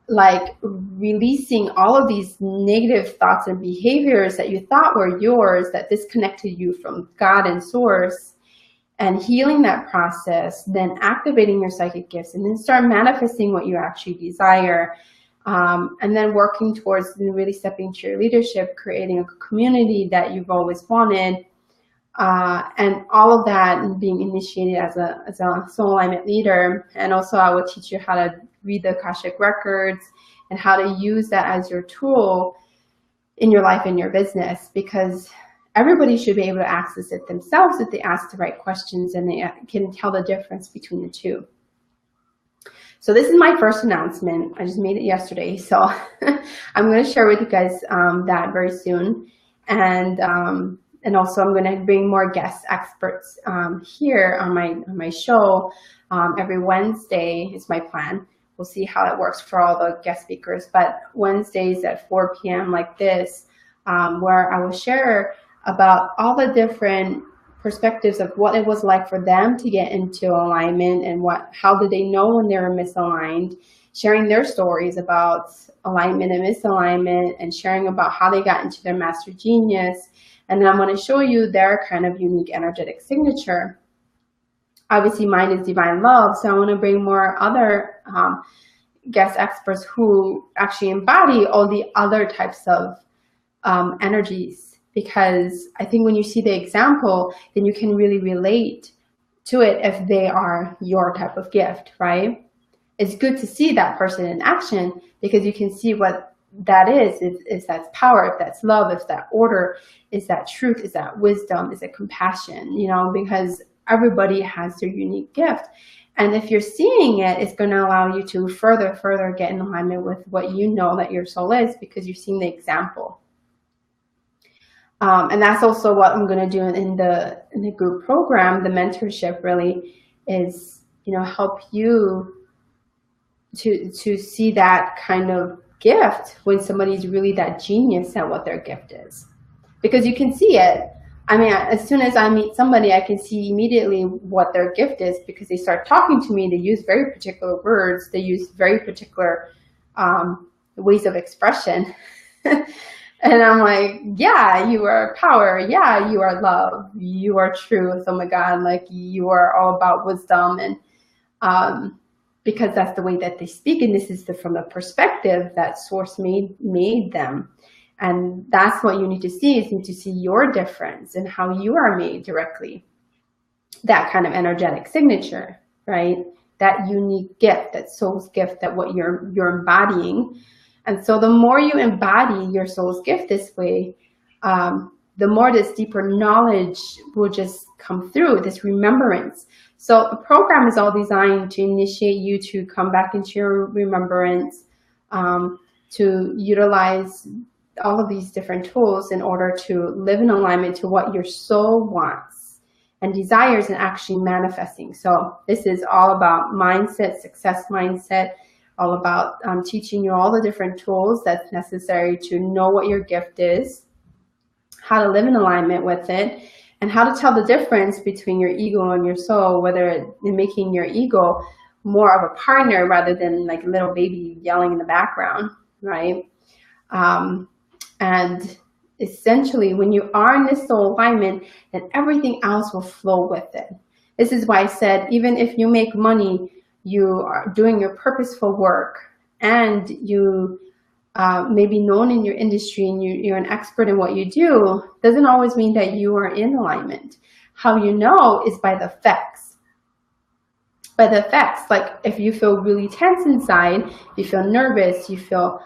like releasing all of these negative thoughts and behaviors that you thought were yours, that disconnected you from God and source, and healing that process, then activating your psychic gifts, and then start manifesting what you actually desire, and then working towards really stepping into your leadership, creating a community that you've always wanted, and all of that, and being initiated as a soul alignment leader. And also I will teach you how to read the Akashic records and how to use that as your tool in your life and your business, because everybody should be able to access it themselves if they ask the right questions and they can tell the difference between the two. So this is my first announcement. I just made it yesterday, so I'm going to share with you guys that very soon. And And also I'm going to bring more guest experts here on my show. Every Wednesday is my plan. We'll see how it works for all the guest speakers, but Wednesdays at 4 p.m. like this, where I will share about all the different perspectives of what it was like for them to get into alignment and how did they know when they were misaligned, sharing their stories about alignment and misalignment, and sharing about how they got into their master genius. And then I'm going to show you their kind of unique energetic signature. Obviously, mine is divine love, so I want to bring more other guest experts who actually embody all the other types of energies, because I think when you see the example, then you can really relate to it if they are your type of gift, right? It's good to see that person in action because you can see what that is. If that's power, if that's love, if that order, is that truth, is that wisdom, is it compassion, you know, because everybody has their unique gift. And if you're seeing it, it's going to allow you to further get in alignment with what you know that your soul is, because you're seeing the example. And that's also what I'm going to do in the group program. The mentorship really is, you know, help you to see that kind of gift when somebody's really that genius at what their gift is, because you can see it. I mean, as soon as I meet somebody, I can see immediately what their gift is, because they start talking to me. They use very particular words. They use very particular ways of expression. And I'm like, yeah, you are power. Yeah, you are love. You are truth. Oh my God, like you are all about wisdom. And because that's the way that they speak. And this is from the perspective that source made them. And that's what you need to see, is you need to see your difference and how you are made directly. That kind of energetic signature, right? That unique gift, that soul's gift, that what you're embodying. And so the more you embody your soul's gift this way, the more this deeper knowledge will just come through, this remembrance. So the program is all designed to initiate you to come back into your remembrance, to utilize all of these different tools in order to live in alignment to what your soul wants and desires, and actually manifesting. So this is all about mindset, success mindset, all about teaching you all the different tools that's necessary to know what your gift is, how to live in alignment with it, and how to tell the difference between your ego and your soul, whether in making your ego more of a partner rather than like a little baby yelling in the background, right? And essentially, when you are in this soul alignment, then everything else will flow with it. This is why I said, even if you make money, you are doing your purposeful work, and you may be known in your industry and you're an expert in what you do, doesn't always mean that you are in alignment. How you know is by the effects. By the effects, like if you feel really tense inside, you feel nervous, you feel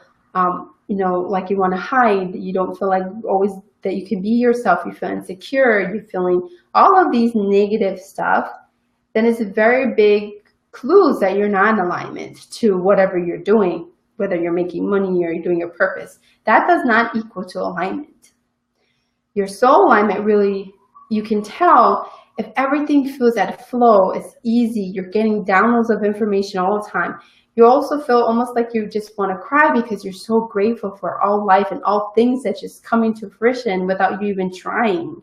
you know, like you want to hide, you don't feel like always that you can be yourself, you feel insecure, you're feeling all of these negative stuff, then it's a very big clues that you're not in alignment to whatever you're doing, whether you're making money or you're doing your purpose. That does not equal to alignment. Your soul alignment, really, you can tell if everything feels at flow, it's easy, you're getting downloads of information all the time. You also feel almost like you just want to cry because you're so grateful for all life and all things that just coming to fruition without you even trying.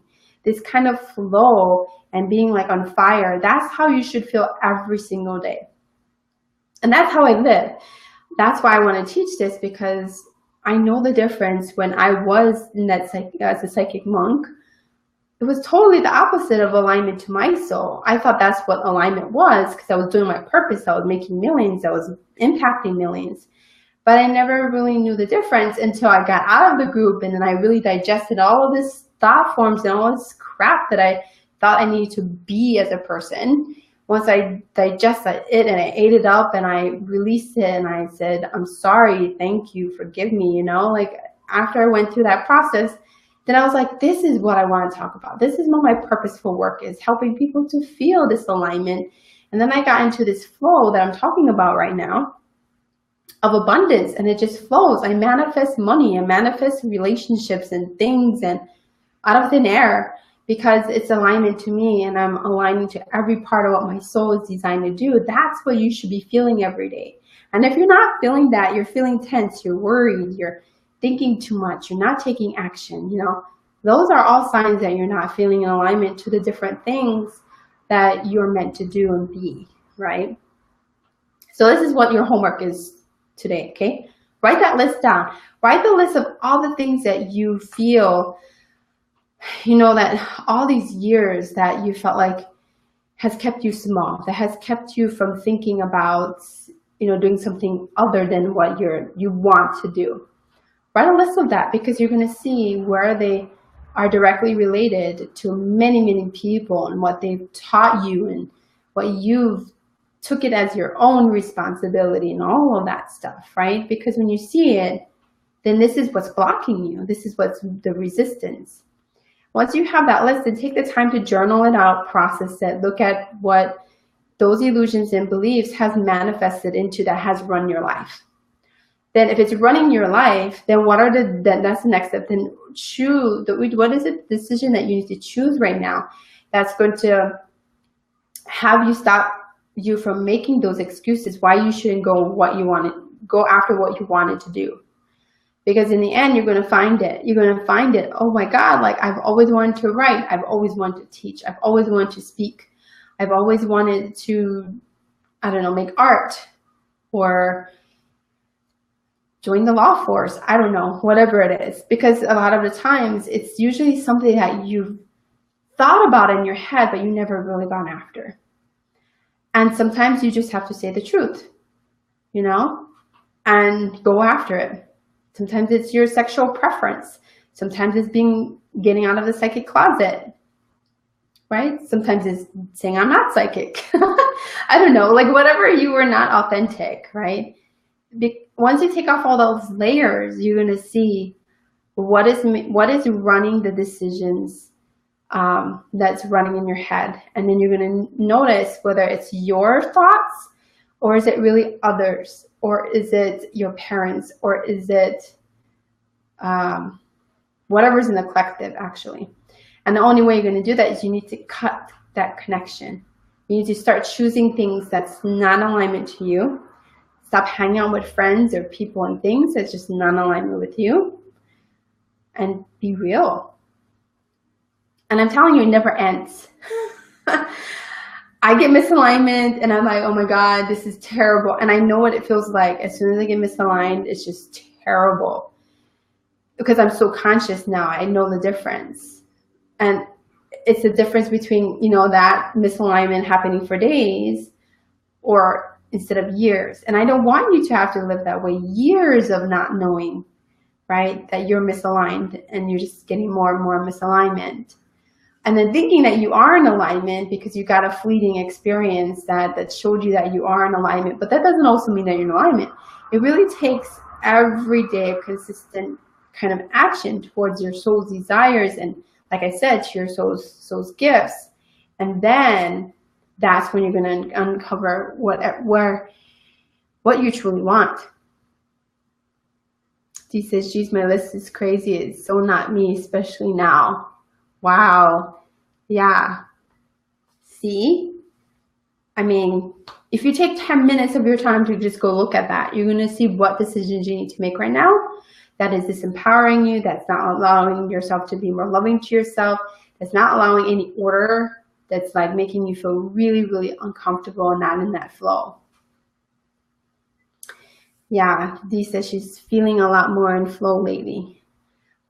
This kind of flow and being like on fire, that's how you should feel every single day. And that's how I live. That's why I want to teach this, because I know the difference. When I was in that as a psychic monk, it was totally the opposite of alignment to my soul. I thought that's what alignment was, because I was doing my purpose. I was making millions. I was impacting millions. But I never really knew the difference until I got out of the group, and then I really digested all of this thought forms and all this crap that I thought I needed to be as a person. Once I digested it and I ate it up and I released it and I said, I'm sorry, thank you, forgive me, you know, like after I went through that process, then I was like, this is what I want to talk about. This is what my purposeful work is, helping people to feel this alignment. And then I got into this flow that I'm talking about right now of abundance, and it just flows. I manifest money, I manifest relationships and things, and out of thin air, because it's alignment to me and I'm aligning to every part of what my soul is designed to do. That's what you should be feeling every day. And if you're not feeling that, you're feeling tense, you're worried, you're thinking too much, you're not taking action, you know, those are all signs that you're not feeling in alignment to the different things that you're meant to do and be, right? So this is what your homework is today, okay? Write that list down. Write the list of all the things that you feel, you know, that all these years that you felt like has kept you small, that has kept you from thinking about, you know, doing something other than what you want to do. Write a list of that, because you're going to see where they are directly related to many, many people and what they've taught you and what you've took it as your own responsibility and all of that stuff, right? Because when you see it, then this is what's blocking you. This is what's the resistance. Once you have that list, then take the time to journal it out, process it, look at what those illusions and beliefs has manifested into that has run your life. Then if it's running your life, then what are that's the next step. Then choose, what is the decision that you need to choose right now that's going to have you stop you from making those excuses why you shouldn't go after what you wanted to do. Because in the end, you're going to find it. You're going to find it. Oh my God, like I've always wanted to write. I've always wanted to teach. I've always wanted to speak. I've always wanted to, I don't know, make art or join the law force. I don't know, whatever it is. Because a lot of the times it's usually something that you've thought about in your head, but you never really gone after. And sometimes you just have to say the truth, you know, and go after it. Sometimes it's your sexual preference. Sometimes it's getting out of the psychic closet, right? Sometimes it's saying I'm not psychic. I don't know, like whatever you were not authentic, right? Once you take off all those layers, you're going to see what is running the decisions that's running in your head. And then you're going to notice whether it's your thoughts or is it really others, or is it your parents, or is it whatever's in the collective actually. And the only way you're going to do that is you need to cut that connection. You need to start choosing things that's not in alignment to you. Stop hanging out with friends or people and things that's just not in alignment with you, and be real. And I'm telling you, it never ends. I get misalignment and I'm like, oh my God, this is terrible. And I know what it feels like. As soon as I get misaligned, it's just terrible. Because I'm so conscious now, I know the difference. And it's the difference between, you know, that misalignment happening for days or instead of years. And I don't want you to have to live that way. Years of not knowing, right, that you're misaligned and you're just getting more and more misalignment. And then thinking that you are in alignment because you got a fleeting experience that showed you that you are in alignment. But that doesn't also mean that you're in alignment. It really takes everyday consistent kind of action towards your soul's desires and, like I said, to your soul's gifts. And then that's when you're going to uncover what you truly want. Dee says, geez, my list is crazy. It's so not me, especially now. Wow. Yeah. See? I mean, if you take 10 minutes of your time to just go look at that, you're going to see what decisions you need to make right now that is disempowering you, that's not allowing yourself to be more loving to yourself, that's not allowing any order, that's like making you feel really, really uncomfortable and not in that flow. Yeah, Dee says she's feeling a lot more in flow lately.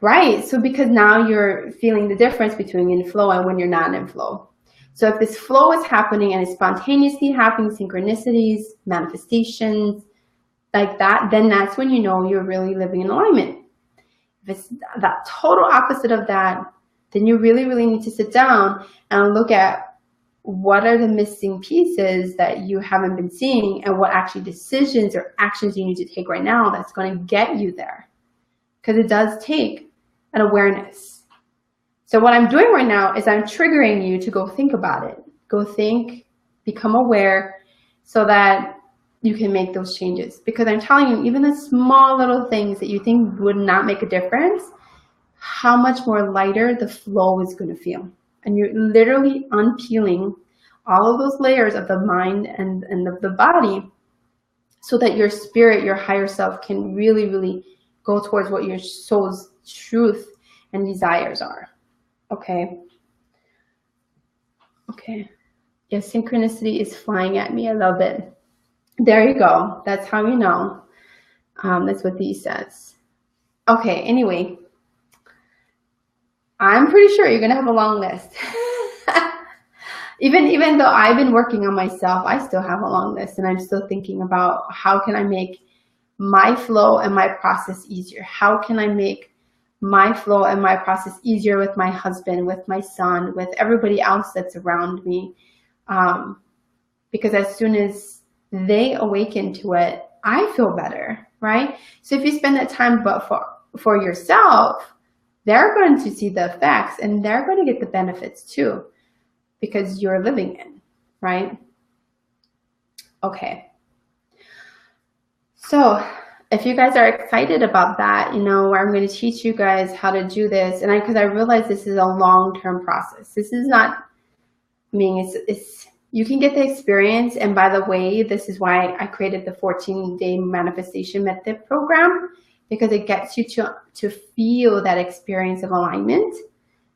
Right, so because now you're feeling the difference between in flow and when you're not in flow. So if this flow is happening and it's spontaneously happening, synchronicities, manifestations, like that, then that's when you know you're really living in alignment. If it's that total opposite of that, then you really, really need to sit down and look at what are the missing pieces that you haven't been seeing and what actually decisions or actions you need to take right now that's going to get you there. Because it does take an awareness. So what I'm doing right now is I'm triggering you to go think about it. Go think, become aware so that you can make those changes. Because I'm telling you, even the small little things that you think would not make a difference, how much more lighter the flow is going to feel. And you're literally unpeeling all of those layers of the mind and of the body, so that your spirit, your higher self, can really, really go towards what your soul's truth and desires are. Okay. Okay. Yeah, synchronicity is flying at me. I love it. There you go. That's how you know. That's what these says. Okay, anyway. I'm pretty sure you're going to have a long list. Even though I've been working on myself, I still have a long list, and I'm still thinking about how can I make my flow and my process easier? How can I make my flow and my process easier with my husband, with my son, with everybody else that's around me? Because as soon as they awaken to it, I feel better, right? So if you spend that time but for yourself, they're going to see the effects, and they're going to get the benefits too, because you're living it, right? Okay. So if you guys are excited about that, you know, where I'm going to teach you guys how to do this, and because I realize this is a long-term process. This is not, I mean, it's you can get the experience. And by the way, this is why I created the 14-day manifestation method program, because it gets you to feel that experience of alignment.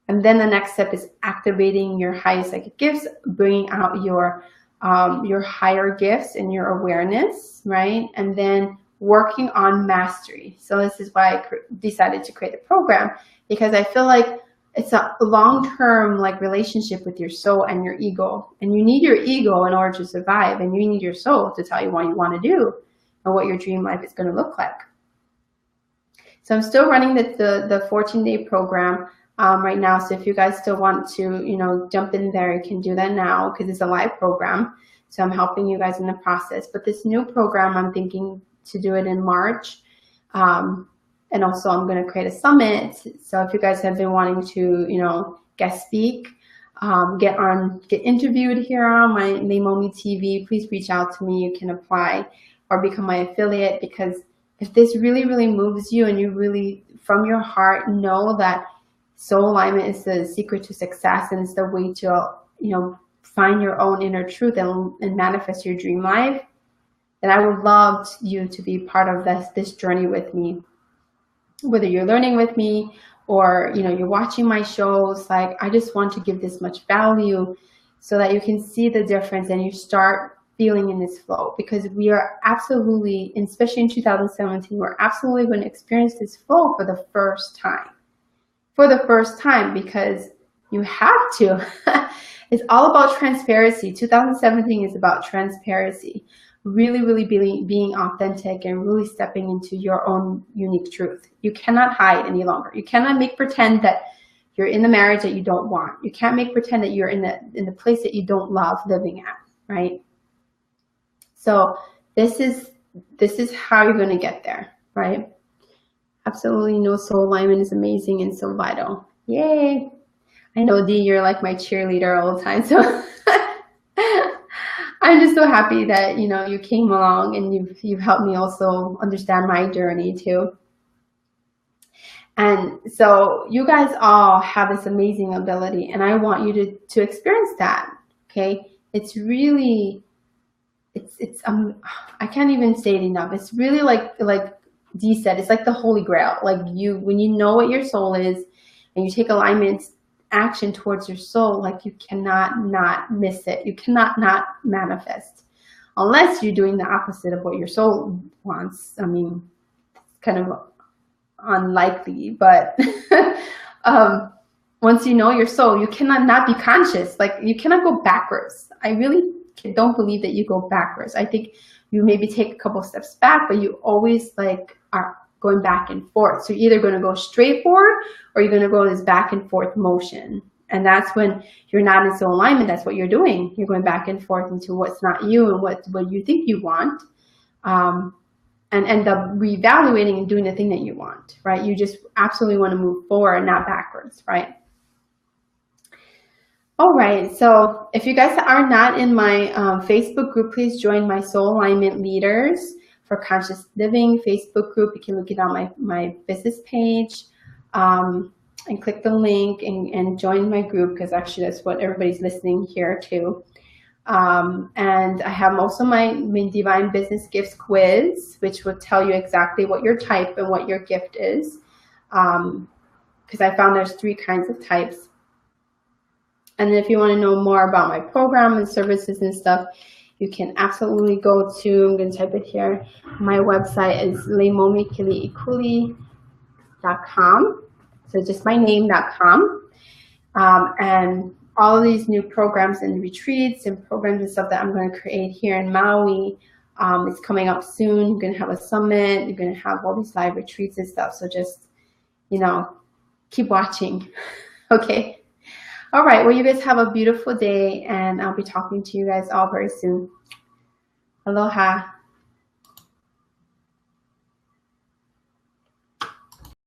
And then the next step is activating your highest psychic gifts, bringing out your higher gifts and your awareness, right? And then working on mastery. So this is why I decided to create the program, because I feel like it's a long-term like relationship with your soul and your ego. And you need your ego in order to survive, and you need your soul to tell you what you want to do and what your dream life is going to look like. So I'm still running the 14-day program right now. So if you guys still want to, you know, jump in there, you can do that now, because it's a live program. So I'm helping you guys in the process. But this new program, I'm thinking to do it in March. And also I'm going to create a summit. So if you guys have been wanting to, you know, guest speak, get interviewed here on my LeimomiTV, please reach out to me. You can apply or become my affiliate, because if this really, really moves you, and you really, from your heart, know that soul alignment is the secret to success, and it's the way to, you know, find your own inner truth and manifest your dream life, then I would love you to be part of this journey with me. Whether you're learning with me or, you know, you're watching my shows, like, I just want to give this much value so that you can see the difference and you start feeling in this flow, because we are absolutely, especially in 2017, we're absolutely going to experience this flow for the first time. For the first time, because you have to. It's all about transparency. 2017 is about transparency. Really, really being authentic and really stepping into your own unique truth. You cannot hide any longer. You cannot make pretend that you're in the marriage that you don't want. You can't make pretend that you're in the place that you don't love living at, right? So this is how you're going to get there, right? Absolutely no soul alignment is amazing and so vital. Yay! I know, Dee, you're like my cheerleader all the time, so I'm just so happy that, you know, you came along and you've helped me also understand my journey too. And so you guys all have this amazing ability, and I want you to experience that. Okay, it's really, it's I can't even say it enough. It's really like Dee said, it's like the Holy Grail. Like, when you know what your soul is and you take alignment action towards your soul, like, you cannot not miss it. You cannot not manifest, unless you're doing the opposite of what your soul wants. I mean, it's kind of unlikely, but once you know your soul, you cannot not be conscious. Like, you cannot go backwards. I really don't believe that you go backwards. I think you maybe take a couple steps back, but you always like are going back and forth. So you're either going to go straight forward, or you're going to go this back and forth motion. And that's when you're not in soul alignment. That's what you're doing. You're going back and forth into what's not you and what you think you want. And end up reevaluating and doing the thing that you want, right? You just absolutely want to move forward and not backwards, right? All right, so if you guys are not in my Facebook group, please join my Soul Alignment Leaders for Conscious Living Facebook group. You can look it on my business page. and click the link and join my group, because actually that's what everybody's listening here to. And I have also my Divine Business Gifts quiz, which will tell you exactly what your type and what your gift is. Because I found there's 3 kinds of types. And then if you want to know more about my program and services and stuff, you can absolutely go to, I'm going to type it here, my website is LeimomiKeliikuli.com. So just my name.com. And all of these new programs and retreats and programs and stuff that I'm going to create here in Maui, it's coming up soon. You're going to have a summit. You're going to have all these live retreats and stuff. So just, you know, keep watching. Okay. All right. Well, you guys have a beautiful day, and I'll be talking to you guys all very soon. Aloha.